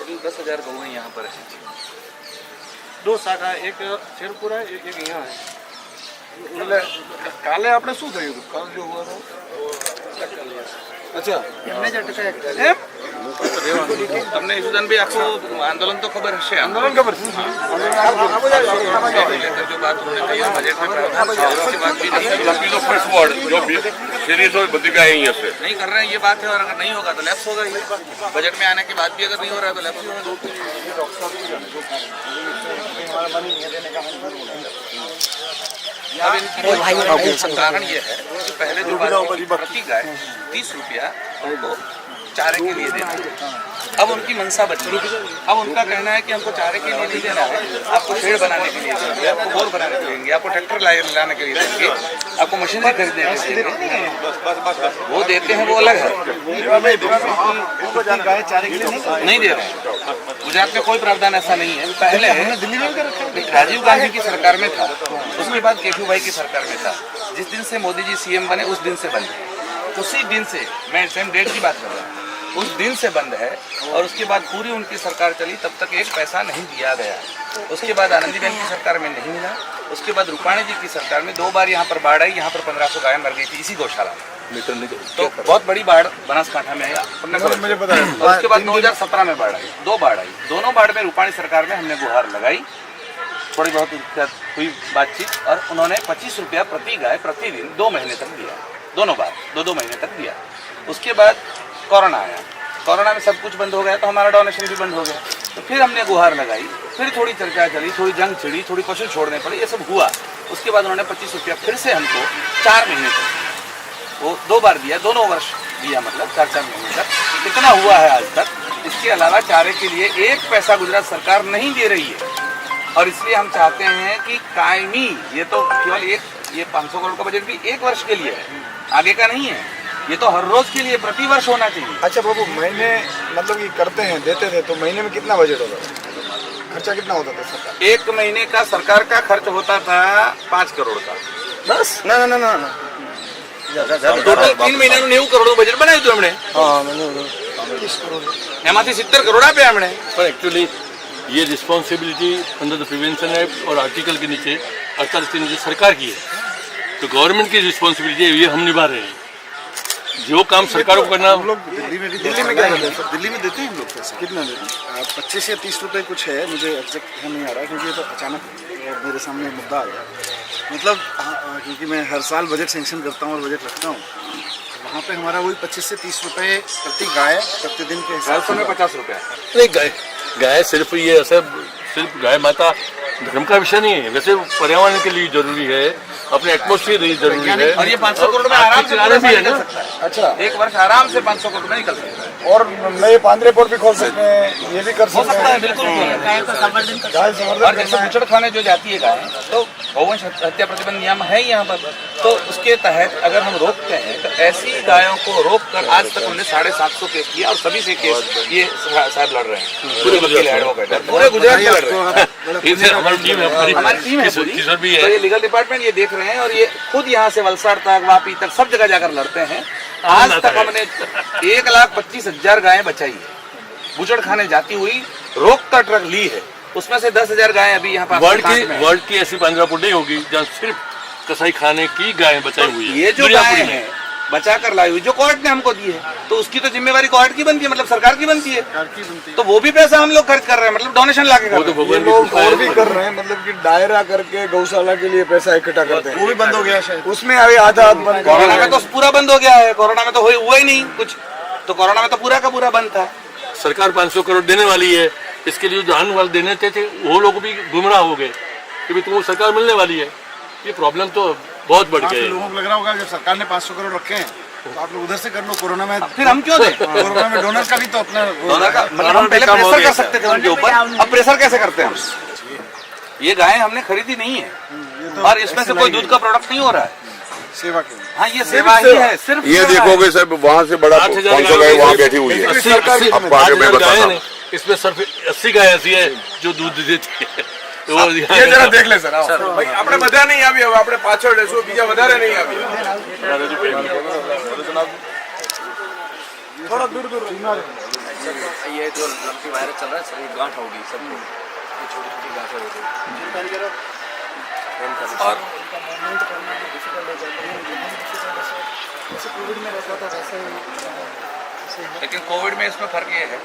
Total 10,000 गौएं यहाँ पर है। दो शाखा, एक शेरपुर है, एक यहाँ है। એટલે કાલે આપણે શું થયું હતું? કાલ જો હુआ था अच्छा हमने झटका તમને ઈશુદાન ભાઈ આખો આંદોલન તો ખબર હશે, आंदोलन खबर जो बात हमने कही बजट में उसके बाद भी जो फर्स्ट वार्ड जो सीरीज और बंदिका यही है नहीं कर रहे हैं, ये बात है। और अगर नहीं होगा तो लैप्स होगा ही। बजट में आने के बाद भी अगर नहीं हो रहा है तो लैप्स होगा। अब इनकी कारण ये है कि पहले जो बात प्रति गाय 30 रुपया उनको चारे के लिए देना है, अब उनकी मनसा बदली। अब उनका कहना है कि हमको चारे के लिए नहीं देना है, आपको शेड बनाने के लिए देंगे, आपको बोर बनाने के लिए देंगे, आपको ट्रैक्टर लाने के लिए देंगे, आपको मशीनरी खरीदने के लिए देंगे। वो देते हैं, वो अलग है। गाय चारे के लिए नहीं दे रहे हैं। गुजरात में कोई प्रावधान ऐसा नहीं है। पहले राजीव गांधी की सरकार में था, उसके बाद केशुभाई की सरकार में था। जिस दिन से मोदी जी सीएम बने उस दिन से बंद है, उसी दिन से, मैं सेम डेट की बात कर रहा हूँ, उस दिन से बंद है। और उसके बाद पूरी उनकी सरकार चली, तब तक एक पैसा नहीं दिया गया। उसके बाद आनंदीबेन की सरकार में नहीं मिला। उसके बाद रूपाणी जी की सरकार में 2 बार यहाँ पर बाढ़ आई, यहाँ पर 1500 गाय मर गई थी इसी गौशाला में। तो बहुत बड़ी बाढ़ बनासकांठा में आई, मुझे पता है। और उसके बाद 2017 में बाढ़ आई, 2 बाढ़ आई। दोनों बाढ़ में रूपाणी सरकार में हमने गुहार लगाई, थोड़ी बहुत हुई बातचीत, और उन्होंने 25 रुपया प्रति गाय प्रतिदिन 2 महीने तक दिया। दोनों बार 2-2 महीने तक दिया। उसके बाद कोरोना आया, कोरोना में सब कुछ बंद हो गया, तो हमारा डोनेशन भी बंद हो गया। तो फिर हमने गुहार लगाई, फिर थोड़ी चर्चा चली, थोड़ी जंग छिड़ी, थोड़ी पशु छोड़ने पड़े, ये सब हुआ। उसके बाद उन्होंने 25 रुपया फिर से हमको 4 महीने तक, वो 2 बार दिया, दोनों वर्ष दिया, मतलब 4-4 महीने तक। इतना हुआ है आज तक। इसके अलावा चारे के लिए 1 पैसा गुजरात सरकार नहीं दे रही है। और इसलिए हम चाहते हैं कि कायमी, ये तो केवल ये 500 करोड़ का बजट भी 1 वर्ष के लिए है, आगे का नहीं है। ये तो हर रोज के लिए प्रति वर्ष होना चाहिए। अच्छा बाबू, महीने मतलब ये करते हैं, देते थे, तो महीने में कितना बजट होता था? खर्चा कितना होता था सरकार? 1 महीने का सरकार का खर्च होता था 5 करोड़ का, बस। ना ટોટલ 3 મહિનાનું 90 કરોડનું બજેટ બનાવ્યું હતું એમણે। हाँ, 30 करोड़ એમાંથી 70 કરોડ આપ્યા એમણે। पर एक्चुअली ये responsibility under the prevention act और आर्टिकल के नीचे 48 के नीचे सरकार की है, तो गवर्नमेंट की रिस्पॉन्सिबिलिटी है, ये हम निभा रहे हैं। जो काम सरकार को करना। हम लोग दिल्ली में क्या करते हैं? दिल्ली में देते हैं हम लोग पैसा। कितना देते हैं? 25 या 30 रुपए कुछ है, मुझे एग्जैक्ट नहीं आ रहा है, क्योंकि ये तो अचानक मेरे सामने मुद्दा आ गया। मतलब क्योंकि मैं हर साल बजट सेंक्शन करता हूँ और बजट रखता हूँ, वहाँ पे हमारा वही 25 से 30 रुपए प्रति गाय प्रतिदिन के हिसाब से 50 रुपया। नहीं, गाय सिर्फ ये ऐसा, सिर्फ गाय माता धर्म का विषय नहीं है, वैसे पर्यावरण के लिए जरूरी है, अपने एटमोस्फियर लिए जरूरी है। और ये 500 करोड़ में आराम से भी है ना। अच्छा, 1 वर्ष आराम से 500 करोड़ में निकल सकता है। और नए पांद्रे पोर्ट भी खोल सकते हैं, ये भी कर हो सकते सकता है, हैं। बिल्कुल। गाय और संवर्धन जैसे बुचड़ खाने जो जाती है गाय, तो गौवंश हत्या प्रतिबंध नियम है यहाँ पर, तो उसके तहत अगर हम रोकते हैं, तो ऐसी गायों को रोक कर आज तक हमने 750 केस किया, और सभी से केस ये साहब लड़ रहे हैं, पूरे गुजरात में लड़ रहे हैं। हमारी टीम है पूरी, तो ये लीगल डिपार्टमेंट ये देख रहे हैं, और ये खुद यहाँ से वलसाड़ तक, वापी तक, सब जगह जाकर लड़ते हैं। आज तक हमने 1,25,000 गायें बचाई है, बुचड़ खाने जाती हुई रोकता ट्रक ली है, उसमें से 10,000 गायें अभी यहाँ पर वर्ल्ड की ऐसी पांजरापुर नहीं होगी जहाँ सिर्फ कसाई खाने की गायें बचाई हुई है। ये जो गायें हैं बचा कर लाई हुई, जो कोर्ट ने हमको दी है, तो उसकी तो जिम्मेवारी कोर्ट की बनती है, मतलब सरकार की बनती है। तो वो भी पैसा हम लोग खर्च कर रहे हैं, मतलब डोनेशन लाके कर रहे हैं। ये लोग और भी कर रहे हैं, मतलब कि दायरा करके गौशाला के लिए पैसा इकट्ठा करते हैं, वो भी बंद हो गया शायद। उसमें अभी आधा बंद, कोरोना में तो पूरा बंद हो गया है। कोरोना में तो हुआ ही नहीं कुछ, तो कोरोना में तो पूरा का पूरा बंद था। सरकार 500 करोड़ देने वाली है, इसके लिए जो आने वाले देने थे वो लोग भी गुमराह हो गए कि भाई तुमको सरकार मिलने वाली है। ये प्रॉब्लम तो बहुत बढ़ गई है। लोगों को लग रहा होगा जब सरकार ने 500 करोड़ रखे हैं, तो आप लोग उधर से कर लो। कोरोना में फिर हम क्यों दें? कोरोना में डोनर का भी तो अपना डोनर का मतलब हम पहले प्रेशर कर सकते थे उनके ऊपर, अब प्रेशर कैसे करते हैं हम? ये गायें हमने खरीदी नहीं है, और इसमें से कोई दूध का प्रोडक्ट नहीं हो रहा है। सेवा के, हाँ, ये सेवा ही है, सिर्फ ये देखोगे सर, वहाँ से बड़ा 500 गाय वहाँ बैठी हुई है। इसमें सिर्फ 80 गाय ऐसी है जो दूध देती है। ये जरा देख ले सर, भाई આપણે બધા નહીં આવી, હવે આપણે પાછળ લેશું, બીજા વધારે નહીં આવી। थोड़ा दूर ये जो लंपी वायरस चल रहा है सर, ये गांठ होगी सबको, ये छोटी छोटी गांठें हो गई। और लेकिन कोविड में इसमें फर्क ये है,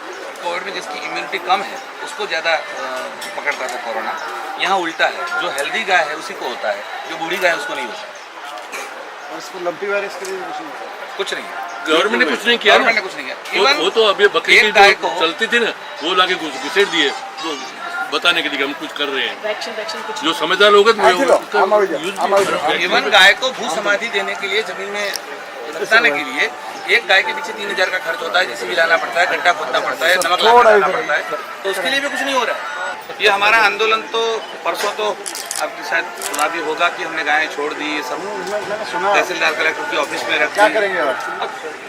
कोविड में जिसकी इम्यूनिटी कम है उसको ज़्यादा पकड़ता था कोरोना। यहाँ उल्टा है, जो हेल्दी गाय है उसी को होता है, जो बूढ़ी गाय है उसको नहीं होता। और इसको लंपी वायरस के लिए कुछ नहीं होता। कुछ नहीं है, गवर्नमेंट ने कुछ नहीं किया ना। गवर्नमेंट ने कुछ नहीं किया। वो तो अभी बकरी की एक गाय जो को चलती थी ना, वो लाके घुसेड़ दिए, वो बताने के लिए कि हम कुछ कर रहे हैं। वैक्सीन कुछ जो समझदार लोग हैं तो इवन गाय को भू समाधि देने के लिए, जमीन में लगाने के लिए एक गाय के पीछे 3000 का खर्च होता है, जिसे भी लाना पड़ता है, गड्ढा खोदना पड़ता है, नमक लाना पड़ता है, तो उसके लिए भी कुछ नहीं हो रहा है। ये हमारा आंदोलन तो परसों तो आपकी शायद सुना भी होगा कि हमने गायें छोड़ दी, ये सब तहसीलदार कलेक्टर की ऑफिस में रख क्या दी। करेंगे और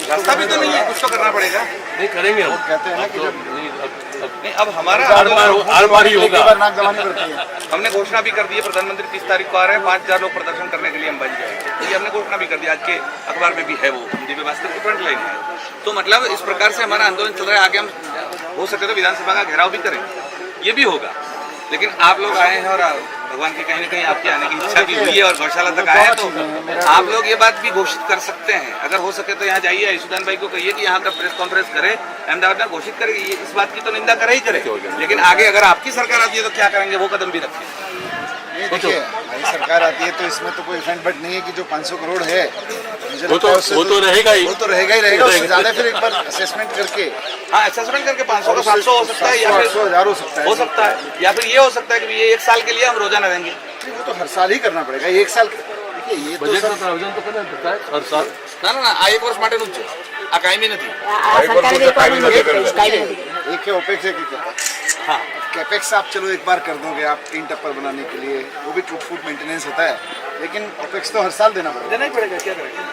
रास्ता भी तो नहीं है, कुछ तो करना पड़ेगा। नहीं करेंगे हम। कहते हैं ना कि जब नहीं, अब हमारा आर पार ही होगा। नाक दबानी पड़ती है। हमने घोषणा भी कर दी है, प्रधानमंत्री 30 तारीख को आ रहे हैं, 5000 लोग प्रदर्शन करने के लिए अंबाजी जाएंगे। ये हमने घोषणा भी कर दी, आज के अखबार में भी है, वो दिव्य भास्कर की फ्रंट लाइन है। तो मतलब इस प्रकार से हमारा आंदोलन चल रहा है। आगे हम हो सके तो विधानसभा का घेराव भी करेंगे, ये भी होगा। लेकिन आप लोग आए हैं और भगवान की कहीं न कहीं आपके आने की इच्छा भी हुई है और गौशाला तक आए हैं, तो आप लोग ये बात भी घोषित कर सकते हैं। अगर हो सके तो यहाँ जाइए, आयुष्मान भाई को कहिए कि यहाँ का प्रेस कॉन्फ्रेंस करे, अहमदाबाद में घोषित करे। ये इस बात की तो निंदा करे ही करे, लेकिन आगे अगर आपकी सरकार आती है तो क्या करेंगे, वो कदम भी रखें। नहीं देखिए, नई सरकार आती है तो इसमें तो कोई इफेक्ट बट नहीं है कि जो 500 करोड़ है, मुझे वो लगता है उससे तो रहेगा ही। वो तो रहेगा ही रहेगा। उससे ज्यादा फिर एक बार असेसमेंट करके, हाँ, असेसमेंट करके 500 का 700 हो सकता है, या फिर 1000 हो सकता है। हो सकता है, या फिर ये हो सकता है कि ये 1 साल के लिए हम रोजाना देंगे। वो तो हर साल ही करना पड़ेगा। एक साल देखिए, ये तो बजट सब में प्रावधान तो करना पड़ता है हर साल। ना आ 1 वर्ष માટે નું છે, આ કાયમી નથી। एक है ओपेक्स, एक हाँ, कैपेक्स आप चलो एक बार कर दोगे आप 3 टप्पर बनाने के लिए, वो भी टूट फूट मेंटेनेंस होता है, लेकिन ओपेक्स तो हर साल देना पड़ेगा। देना ही पड़ेगा, क्या करेंगे।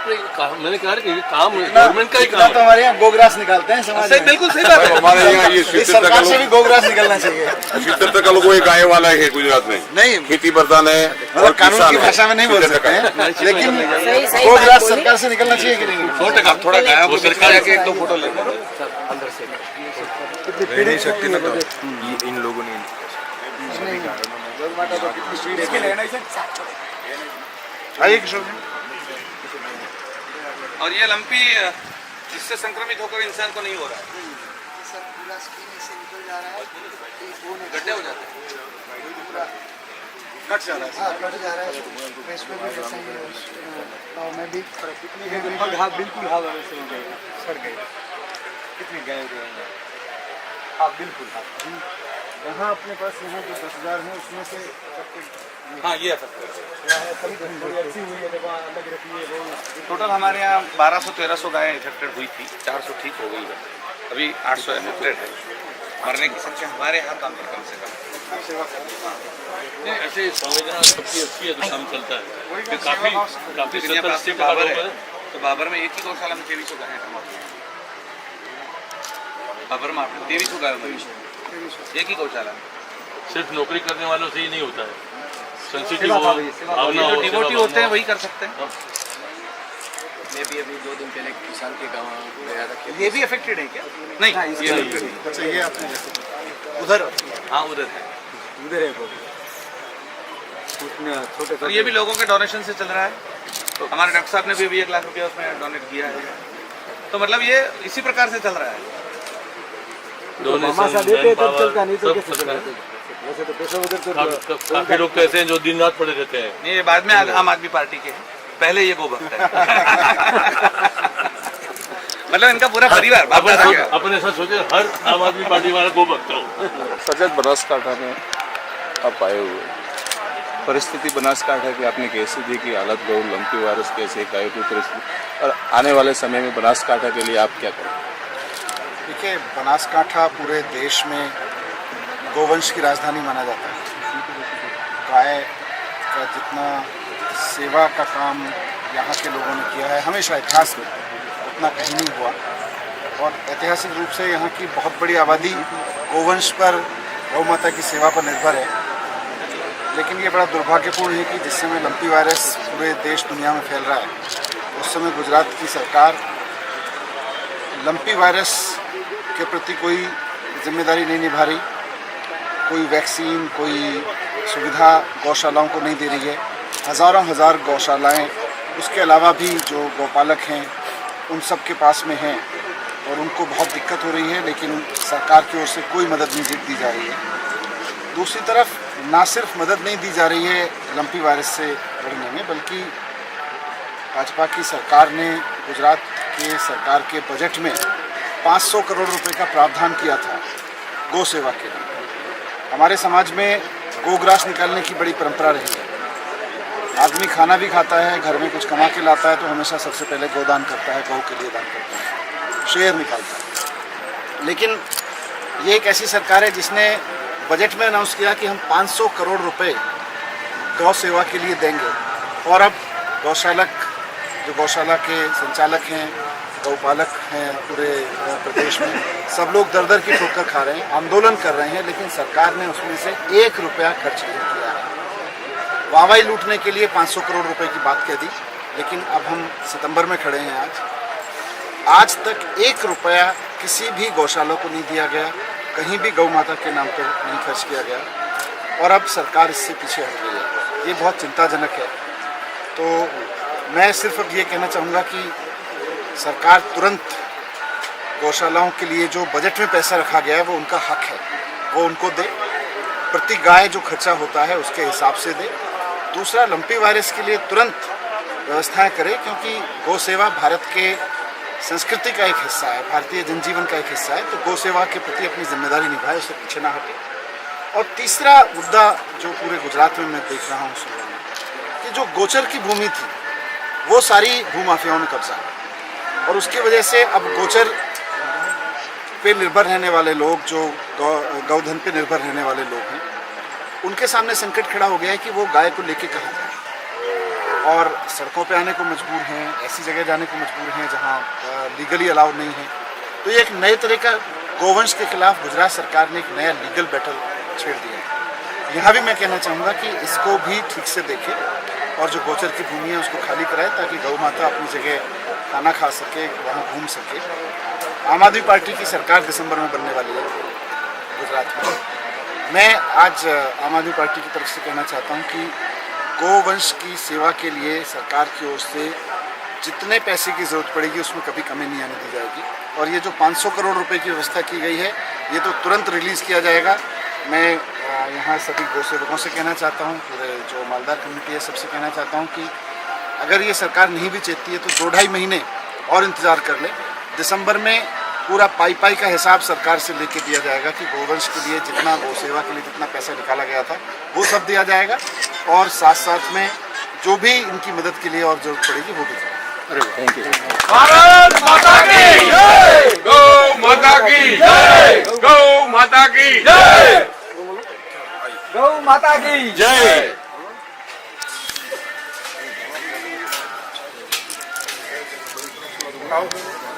मैंने कहा कि ये काम गवर्नमेंट का ही इतना काम तो है। हमारे यहाँ गोग्रास निकालते हैं समाज सही, में। बिल्कुल सही बात है। हमारे यहाँ ये इस सरकार से भी गोग्रास निकलना चाहिए। 70% लोगों एक गाय वाला है गुजरात में, नहीं, खेती प्रधान है और मतलब कानून किसान की है। भाषा में नहीं बोल 70% सकते हैं, लेकिन सही गोग्रास बात बोली। सरकार से निकलना चाहिए कि नहीं? 100% थोड़ा गायों को सरकार जाके 1-2 फोटो ले लो। रह नहीं सकते ना, तो ये इन लोगों ने आइए किशोर जी। और ये लंपी इससे संक्रमित होकर इंसान को नहीं हो रहा है, गड्ढे हो जाते हैं। कट जा रहा है। कट जा रहा है, फेस पे भी वैसा ही है, और मैं भी बिल्कुल हाल वैसे हो गए, सड़ गए। कितनी गाय हो गई? हाँ बिल्कुल। यहाँ अपने पास यहाँ जो 10,000 है उसमें से हाँ, ये टोटल हमारे यहाँ 1200-1300 गायें इफेक्टेड हुई थी, 400 ठीक हो गई है, अभी 800 इफेक्टेड है। मरने की संख्या हमारे यहाँ कम से कम। ऐसे संवेदना सबकी अच्छी है तो काम चलता है। वही काफी दुनिया पास में बाबर है, तो बाबर में एक ही गौशाला में 2300 गायें हैं। बाबर में आपने 2300 गायें, एक ही गौशाला में। सिर्फ नौकरी करने वालों से ही नहीं होता है, सेंसिटिव हो, भावना जो हो, डिवोटी सेवा होते हैं भावना वही कर सकते हैं। मैं भी अभी 2 दिन पहले किसान के गाँव गया था। ये भी अफेक्टेड है क्या? नहीं, ये affected नहीं। अच्छा ये आपने जैसे उधर हाँ, उधर है। उधर है वो छोटे और ये भी लोगों के डोनेशन से चल रहा है। तो हमारे डॉक्टर साहब ने भी 1 लाख रुपया उसमें डोनेट किया है। तो मतलब ये इसी प्रकार से चल रहा है। काफी लोग कहते हैं जो दिन रात पड़े रहते हैं। नहीं, ये बाद में आम आदमी पार्टी के हैं, पहले ये गोभक्त है। मतलब इनका पूरा परिवार बाप दादा का। अपन ऐसा सोचे हर आम आदमी पार्टी वाला को भक्त हो। सजग बनासकांठा में आप आए हुए, परिस्थिति बनासकांठा की आपने कैसे देखी, हालत गौ लंपी वायरस कैसे, गायों की परिस्थिति, और आने वाले समय में बनासकांठा के लिए आप क्या करें? देखिए, बनासकांठा पूरे देश में गोवंश की राजधानी माना जाता है। गाय का जितना सेवा का काम यहाँ के लोगों ने किया है हमेशा इतिहास में, उतना कहीं नहीं हुआ। और ऐतिहासिक रूप से यहाँ की बहुत बड़ी आबादी गोवंश पर, गौ माता की सेवा पर निर्भर है। लेकिन ये बड़ा दुर्भाग्यपूर्ण है कि जिस समय लंपी वायरस पूरे देश दुनिया में फैल रहा है, उस समय गुजरात की सरकार लंपी वायरस के प्रति कोई जिम्मेदारी नहीं निभा रही, कोई वैक्सीन, कोई सुविधा गौशालाओं को नहीं दे रही है। हज़ारों हजार गौशालाएं, उसके अलावा भी जो गौपालक हैं उन सब के पास में हैं और उनको बहुत दिक्कत हो रही है, लेकिन सरकार की ओर से कोई मदद नहीं दी जा रही है। दूसरी तरफ ना सिर्फ मदद नहीं दी जा रही है लंपी वायरस से लड़ने में, बल्कि भाजपा की सरकार ने गुजरात के सरकार के बजट में 500 करोड़ रुपए का प्रावधान किया था गौ सेवा के लिए। हमारे समाज में गोग्रास निकालने की बड़ी परंपरा रही है। आदमी खाना भी खाता है, घर में कुछ कमा के लाता है तो हमेशा सबसे पहले गोदान करता है, गौ के लिए दान करता है, शेयर निकालता है। लेकिन ये एक ऐसी सरकार है जिसने बजट में अनाउंस किया कि हम 500 करोड़ रुपए गौ सेवा के लिए देंगे, और अब जो गौशाला के संचालक हैं, गौपालक हैं पूरे प्रदेश में, सब लोग दर दर की ठोकर खा रहे हैं, आंदोलन कर रहे हैं, लेकिन सरकार ने उसमें से 1 रुपया खर्च नहीं किया है। वाहवाही लूटने के लिए 500 करोड़ रुपए की बात कह दी, लेकिन अब हम सितंबर में खड़े हैं। आज तक 1 रुपया किसी भी गौशाला को नहीं दिया गया, कहीं भी गौ माता के नाम पर नहीं खर्च किया गया, और अब सरकार इससे पीछे हट गई है। ये बहुत चिंताजनक है। तो मैं सिर्फ अब ये कहना चाहूँगा कि सरकार तुरंत गौशालाओं के लिए जो बजट में पैसा रखा गया है वो उनका हक है, वो उनको दे, प्रति गाय जो खर्चा होता है उसके हिसाब से दे। दूसरा, लंपी वायरस के लिए तुरंत व्यवस्थाएं करे, क्योंकि गौ सेवा भारत के संस्कृति का एक हिस्सा है, भारतीय जनजीवन का एक हिस्सा है। तो गौ सेवा के प्रति अपनी जिम्मेदारी निभाए, उससे पीछे ना हटे। और तीसरा मुद्दा जो पूरे गुजरात में मैं देख रहा हूँ, सुन रहा हूँ कि जो गोचर की भूमि थी वो सारी भूमाफियाओं ने कब्जा, और उसकी वजह से अब गोचर पे निर्भर रहने वाले लोग, जो गौधन पे निर्भर रहने वाले लोग हैं, उनके सामने संकट खड़ा हो गया है कि वो गाय को लेके कहाँ जाए, और सड़कों पे आने को मजबूर हैं, ऐसी जगह जाने को मजबूर हैं जहाँ लीगली अलाउड नहीं है। तो ये एक नए तरह का गोवंश के खिलाफ गुजरात सरकार ने एक नया लीगल बैटल छेड़ दिया है। यहाँ भी मैं कहना चाहूँगा कि इसको भी ठीक से देखें, और जो गोचर की भूमि है उसको खाली कराए, ताकि गौ माता अपनी जगह खाना खा सके, वहाँ घूम सके। आम आदमी पार्टी की सरकार दिसंबर में बनने वाली है गुजरात में। मैं आज आम आदमी पार्टी की तरफ से कहना चाहता हूँ कि गोवंश की सेवा के लिए सरकार की ओर से जितने पैसे की ज़रूरत पड़ेगी उसमें कभी कमी नहीं आने दी जाएगी, और ये जो 500 करोड़ रुपए की व्यवस्था की गई है ये तो तुरंत रिलीज़ किया जाएगा। मैं यहाँ सभी गौ सेवकों से कहना चाहता हूँ, पूरे जो मालदार कमेटी है सबसे कहना चाहता हूँ कि अगर ये सरकार नहीं भी चाहती है तो 2-2.5 महीने और इंतज़ार कर ले। दिसंबर में पूरा पाई का हिसाब सरकार से लेके दिया जाएगा कि गोवंश के लिए जितना, गौ सेवा के लिए जितना पैसा निकाला गया था वो सब दिया जाएगा, और साथ साथ में जो भी इनकी मदद के लिए और जरूरत पड़ेगी वो भी। Thank you. भारत माता की जय, गौ माता की जय, गौ माता की जय, गौ माता की जय।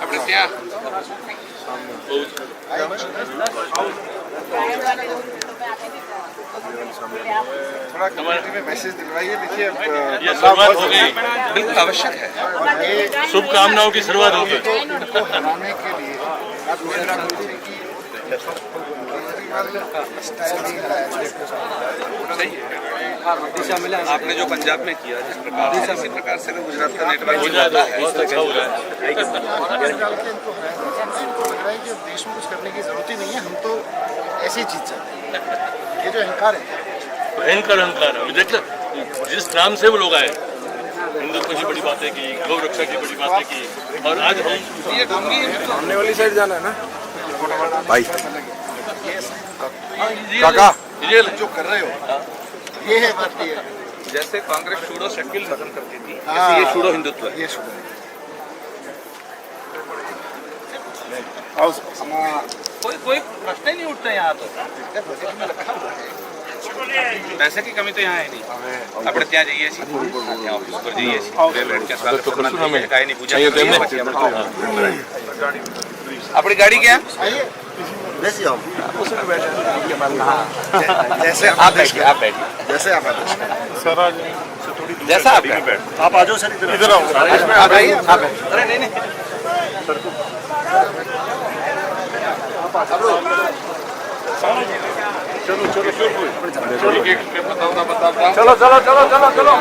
આપણે ત્યાં थोड़ा कम्युनिटी में मैसेज दिलवाइए। देखिए ये शुरुआत हो गई, बिल्कुल आवश्यक है। शुभकामनाओं की शुरुआत होगी। तो इनको हराने के लिए आप मेरा बोलिए कि सही है। आपने जो पंजाब में किया जिस प्रकार, इसी प्रकार से अगर गुजरात का नेटवर्क हो जाए तो बहुत अच्छा हो जाए। इनको लग रहा है कि देश में कुछ करने की जरूरत ही नहीं है, हम तो ऐसी चीज चाहते हैं। ये जो अहंकार है, भयंकर अहंकार है। देखिए जिस नाम से वो लोग आए, हिंदुत्व की बड़ी बातें की, गौ रक्षा की बड़ी बातें की, और आज हम ये ढोंगी सामने वाली साइड जाना है ना भाई काका, ये जो कर रहे हो ये है भारतीय। जैसे कांग्रेस शूडो शक्ल खत्म करती थी, हाँ, ऐसे ये शूडो हिंदुत्व है। ये शुरू कोई प्रश्न ही नहीं उठता यहाँ तो। बजट में रखा हुआ है। पैसे की कमी तो यहाँ है नहीं। આપણે ત્યાં જઈએ છીએ, ત્યાં ઓફિસ પર જઈએ છીએ, બે લડક્યા સ્વાગત કરવાના છે, કાંઈ નહીં પૂજા કરીએ, પછી આપણે આપણી ગાડી ક્યાં? आइए वैसे आओ। जैसे आप बैठिए, आप बैठिए, जैसे आप जैसा आप बैठिए। आप आ जाओ सर, इधर आओ। आप आइए, आप बैठिए। अरे नहीं नहीं चलो चलो चलो चलो चलो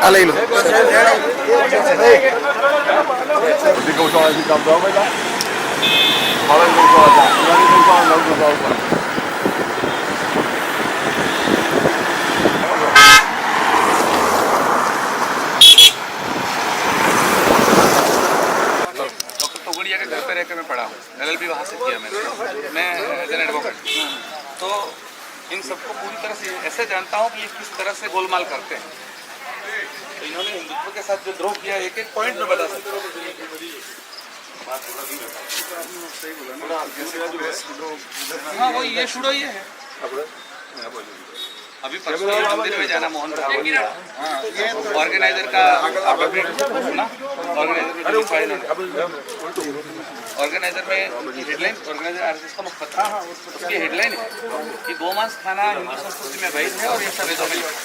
डॉक्टर तोगड़िया के घर पे रहकर मैं पढ़ा हूँ, LLB वहाँ से किया मैंने, मैं एज एन एडवोकेट। तो इन सबको पूरी तरह से ऐसे जानता हूँ कि ये किस तरह से गोलमाल करते हैं। तो इन्होंने हिंदुत्व के साथ जो द्रोह किया एक एक पॉइंट में बता सकते हाँ वो ये शुरू ये है। अभी परसों ये मंदिर में जाना मोहन ऑर्गेनाइजर का ऑर्गेनाइजर में हेडलाइन, ऑर्गेनाइजर आरएसएस का मुखपत्र, उसकी हेडलाइन है कि गोमांस खाना हिंदू संस्कृति में वैध है और ये सब वेदों में लिखा है।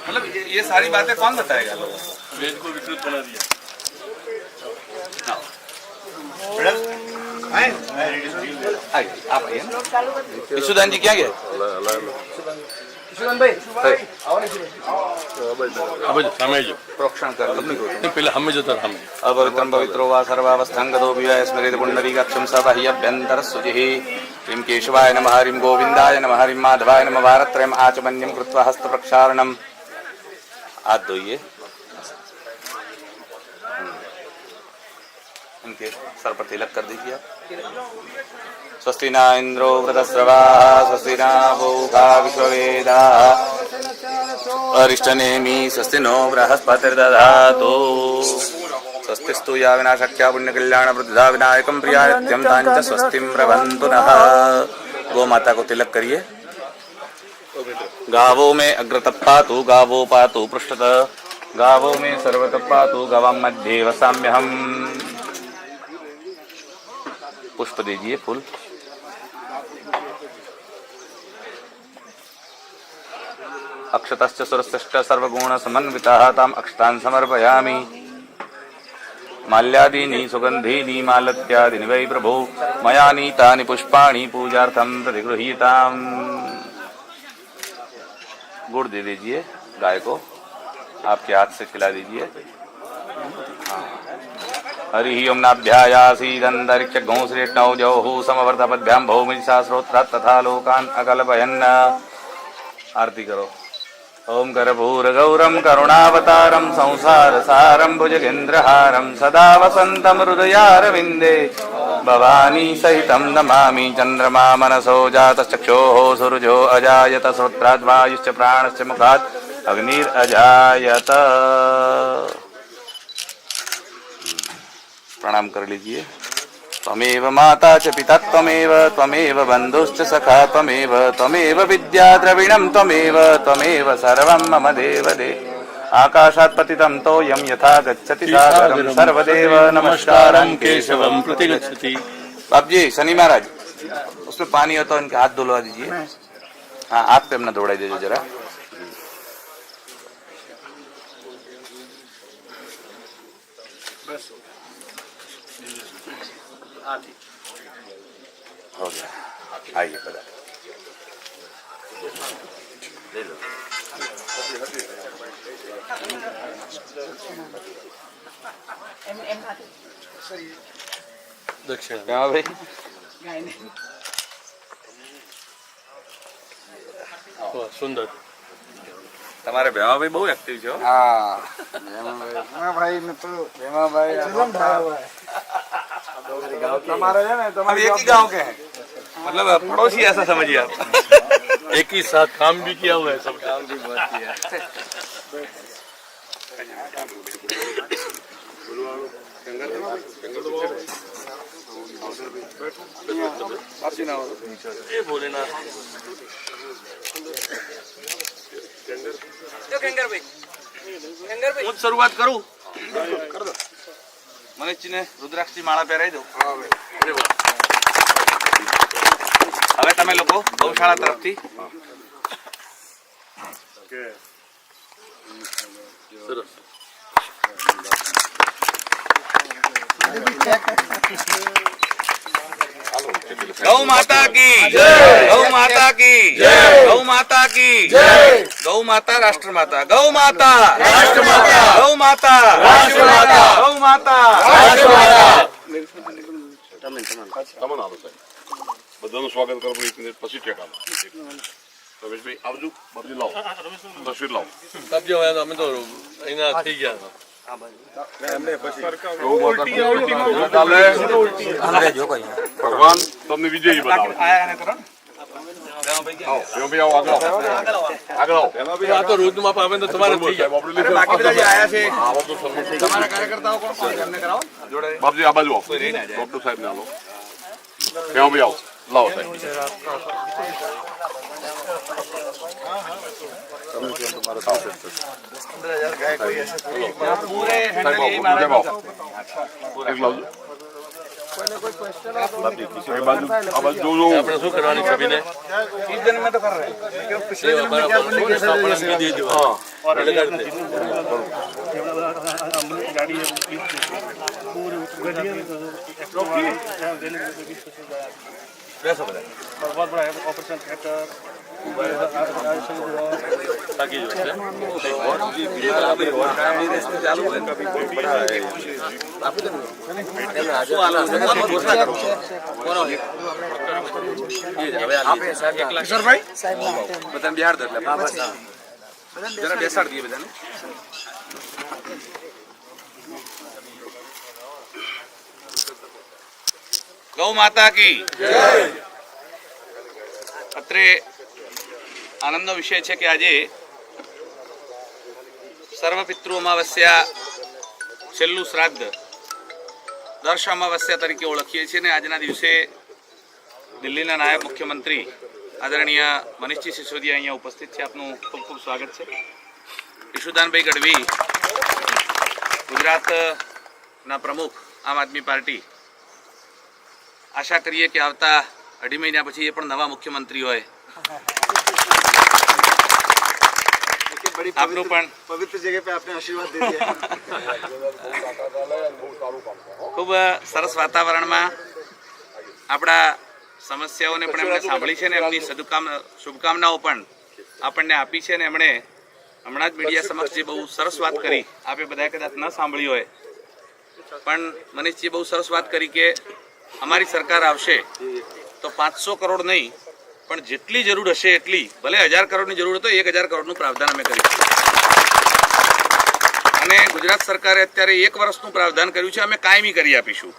मतलब ये सारी बातें कौन बताएगा लोगों को? वेद को विकृत बना दिया। आप आइए। ईशुदान जी क्या गया? प्रोक्षण कर पहले हमें जो था हमें अपवित्रं पवित्रो वा सर्वावस्थां गतो विवाह स्मरेत पुण्डरीकाक्षं स बाह्यभ्यन्तरस्सुचिः। ह्रीं केशवाय नमः, ह्रीं गोविन्दाय नमः, ह्रीं माधवाय नमः। भारत्रयम् आचमन्यं कृत्वा हस्तप्रक्षालनम्। हाथ धोइए, उनके सर पर तिलक कर दीजिए। स्वस्ति न इंद्रो वृतस्रवाः, स्वस्ति न पूषा विश्ववेदाः, अरिष्टनेमि स्वस्ति नो बृहस्पतिर्दधातु। स्वस्तिस्तु या विनाशक्या पुण्यकल्याणवृद्धा विनायकं प्रियानित्यं तां च स्वस्तिं प्रभन्तु नः। गो माता को तिलक करिए। गावो में अग्रतः पातु, गावो पातु पृष्ठतः, गावो में सर्वतः पातु, गवां मध्ये वसाम्यहम्। पुष्प दीजिए, फूल। अक्षतश्च सुरश्च सर्वगुण समन्वितः ताम् अक्षतान् समर्पयामि। माल्यादीनि सुगन्धीनि मालत्यादीनि वै प्रभो मया नीतानि पुष्पाणि पूजार्थं प्रतिगृहीताम्। गुड़ दे दीजिए गाय को, आपके हाथ से खिला दीजिए। हरि ओम नाभ्यायासीदन्तरिक्ष घोंश्रेष्णौ जौः समवर्तपद्भ्यां भौमिशास्त्रोत्रात् तथा लोकान् अकल्पयन्। आरती करो। ओम कर्पूरगौरं करुणावतारं संसारसारं भुजगेन्द्रहारं सदा वसन्तं हृदयारविन्दे भवानी सहितं नमामि। चन्द्रमा मनसो जातश्चक्षोः सूरजो अजायत श्रोत्राद्वायुश्च प्राणश्च मुखात् अग्निरजायत। प्रणाम कर लीजिए। त्वमेव माता च पिता त्वमेव, त्वमेव बन्धुश्च सखा त्वमेव, त्वमेव विद्या द्रविणं त्वमेव, त्वमेव सर्वं मम देवदेव। आकाशात् पतितं तोयं यथा गच्छति सागरं सर्वदेव नमस्कारं केशवं प्रतिगच्छति। बाप जी, शनि महाराज उसमें पानी हो तो उनके हाथ धुलवा दीजिए। हाँ, आप पे अपना दौड़ा दीजिए जरा। हो गया, आइए पता ले लो। दक्षिण क्या भाई? सुंदर તમારે ભેમા ભાઈ બહુ એક્ટિવ છો। हाँ भाई ने तो हमारे है ना हम एक ही गांव के हैं, मतलब पड़ोसी ऐसा समझिए आप। एक ही साथ काम भी किया हुआ है, सब काम भी बहुत किया। ये भोलेनाथ હું શરૂઆત કરું। મનીષજીને રુદ્રાક્ષની માળા પહેરાવી દઉં। હવે તમે લોકો ગૌશાળા તરફથી गौ माता की गौ माता की गौ माता की गौ माता राष्ट्रमाता गौ माता राष्ट्रमाता गौ माता राष्ट्रमाता गौ माता તમને આવો સાહેબ બધાનું સ્વાગત કરો એક મિનિટ પછી ટેકા રમેશભાઈ આવજો બાપજી લાવો તસવીર લાવો કબજે હોય તો અમે તો અહીંના થઈ ગયા ભગવાન તમને વિજયી બનાવે આગળ આવો આ તો રોજનું માપ આવે તો તમારે થઈ જાય બાપજી આ બાજુ આવો ડોક્ટર સાહેબ ને આવો ભાઈ આવો લાવો સાહેબ આપણે શું કરવાની છબીને इस दिन में तो कर रहे हैं बहुत बड़ा ऑपरेशन थिएटर કિશોરભાઈ બધાને બિહાર દે એટલે જરા બેસાડ દઈએ બધાને गौ माता की અત્રે આનંદનો વિષય છે કે આજે સર્વપિતૃ અમાવસ્યા છેલ્લું શ્રાદ્ધ દર્શ અમાવસ્યા તરીકે ઓળખીએ છીએ અને આજના દિવસે દિલ્હીના નાયબ મુખ્યમંત્રી આદરણીય મનીષજી સિસોદિયા અહીંયા ઉપસ્થિત છે. આપનું ખૂબ ખૂબ સ્વાગત છે. ઈશુદાનભાઈ ગઢવી ગુજરાતના પ્રમુખ આમ આદમી પાર્ટી, આશા કરીએ કે આવતા અઢી મહિના પછી એ પણ નવા મુખ્યમંત્રી હોય. આપનું પણ पवित्र जगह पे आपने आशीर्वाद दे दिया ખૂબ સરસ વાતાવરણમાં આપણા સમસ્યાઓને પણ એમણે સાંભળી છે ને એમની શુભકામનાઓ પણ આપણને આપી છે. ને એમણે હમણાં જ મીડિયા સમક્ષ જે બહુ સરસ વાત કરી, આપે બધાએ કદાચ ન સાંભળી હોય, પણ મનીષજીએ બહુ સરસ વાત કરી કે અમારી સરકાર આવશે તો 500 કરોડ નહીં, પણ જેટલી જરૂર હશે એટલી, ભલે 1000 કરોડની જરૂર હોય તો 1000 કરોડનું પ્રાવધાન અમે કરીશું. અને ગુજરાત સરકારે અત્યારે 1 વર્ષનું પ્રાવધાન કર્યું છે, અમે કાયમી કરી આપીશું.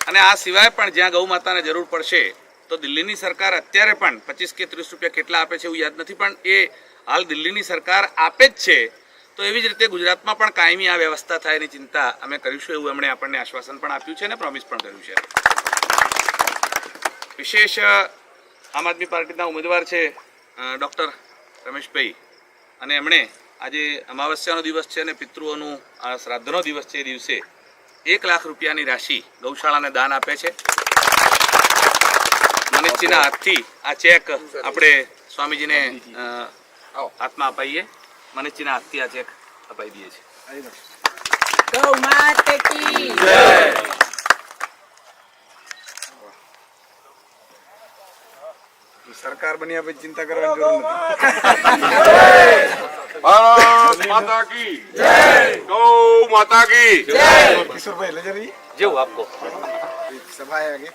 અને આ સિવાય પણ જ્યાં ગૌ માતાને જરૂર પડશે તો દિલ્હીની સરકાર અત્યારે પણ 25 કે 30 રૂપિયા કેટલા આપે છે એવું યાદ નથી, પણ એ હાલ દિલ્હીની સરકાર આપે જ છે. તો એવી જ રીતે ગુજરાતમાં પણ કાયમી આ વ્યવસ્થા થાય એની ચિંતા અમે કરીશું એવું એમણે આપણને આશ્વાસન પણ આપ્યું છે અને પ્રોમિસ પણ કર્યું છે. વિશેષ આમ આદમી પાર્ટીના ઉમેદવાર છે ડૉક્ટર રમેશભાઈ, અને એમણે આજે અમાવસ્યાનો દિવસ છે અને પિતૃઓનું શ્રાદ્ધનો દિવસ છે, એ દિવસે 1 લાખ રૂપિયાની રાશિ ગૌશાળાને દાન આપે છે. મનીષજીના હાથથી આ ચેક આપણે સ્વામીજીને હાથમાં અપાઈએ. મનીષજીના હાથથી આ ચેક અપાઈ દઈએ છીએ. गौ माता की सरकार बनी अब चिंता करने की जरूरत ભારત માતા કી જય ગૌ માતા કી જય किशोर भाई ले जा रही જેવું આપકો सभा है आगे